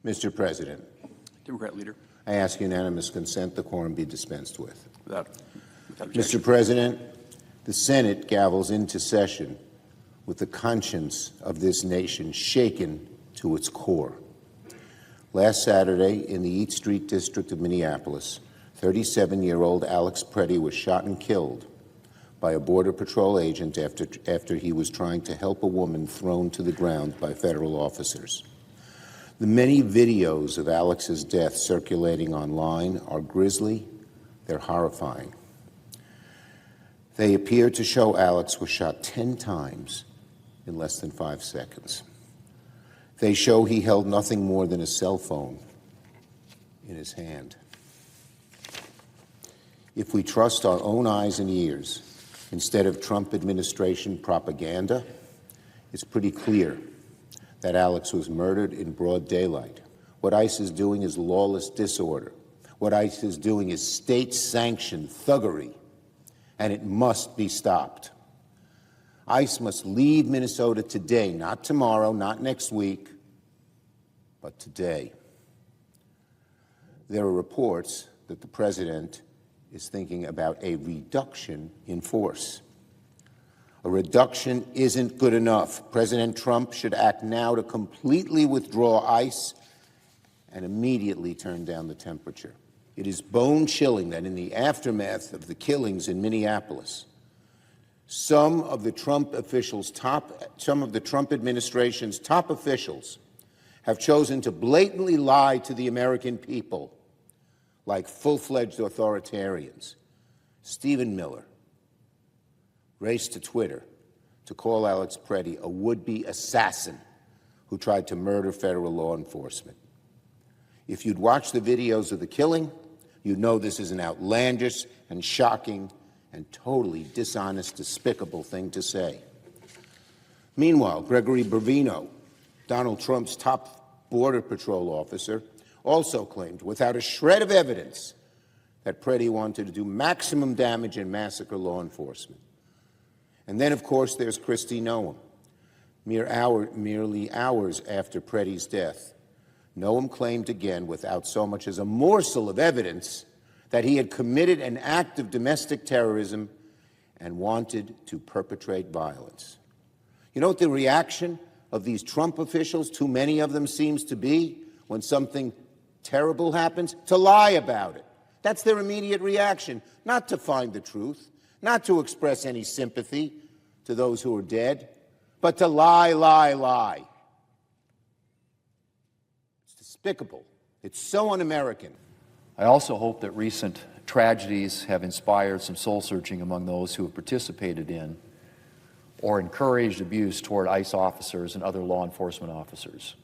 Mr. President, Democratic Leader. I ask unanimous consent the quorum be dispensed with. Without Mr. objection. President, the Senate gavels into session with the conscience of this nation shaken to its core. Last Saturday, in the Eat Street district of Minneapolis, 37-year-old Alex Pretti was shot and killed by a Border Patrol agent after he was trying to help a woman thrown to the ground by federal officers. The many videos of Alex's death circulating online are grisly, they're horrifying. They appear to show Alex was shot 10 times in less than 5 seconds. They show he held nothing more than a cell phone in his hand. If we trust our own eyes and ears instead of Trump administration propaganda, it's pretty clear that Alex was murdered in broad daylight. What ICE is doing is lawless disorder. What ICE is doing is state-sanctioned thuggery, and it must be stopped. ICE must leave Minnesota today, not tomorrow, not next week, but today. There are reports that the president is thinking about a reduction in force. A reduction isn't good enough. President Trump should act now to completely withdraw ICE and immediately turn down the temperature. It is bone-chilling that in the aftermath of the killings in Minneapolis, some of the Trump administration's top officials have chosen to blatantly lie to the American people, like full-fledged authoritarians. Stephen Miller raced to Twitter to call Alex Pretti a would-be assassin who tried to murder federal law enforcement. If you'd watched the videos of the killing, you'd know this is an outlandish and shocking and totally dishonest, despicable thing to say. Meanwhile, Gregory Bravino, Donald Trump's top Border Patrol officer, also claimed, without a shred of evidence, that Pretti wanted to do maximum damage and massacre law enforcement. And then, of course, there's Kristi Noem. Merely hours after Pretti's death, Noem claimed again, without so much as a morsel of evidence, that he had committed an act of domestic terrorism and wanted to perpetrate violence. You know what the reaction of these Trump officials, too many of them, seems to be when something terrible happens? To lie about it. That's their immediate reaction, not to find the truth, not to express any sympathy to those who are dead, but to lie, lie, lie. It's despicable. It's so un-American. I also hope that recent tragedies have inspired some soul-searching among those who have participated in or encouraged abuse toward ICE officers and other law enforcement officers.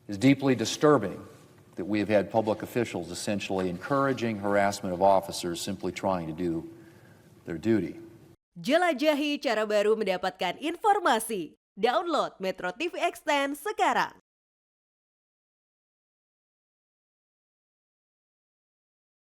It is deeply disturbing that we have had public officials essentially encouraging harassment of officers simply trying to do their duty. Jelajahi cara baru mendapatkan informasi. Download MetroTV Extend sekarang.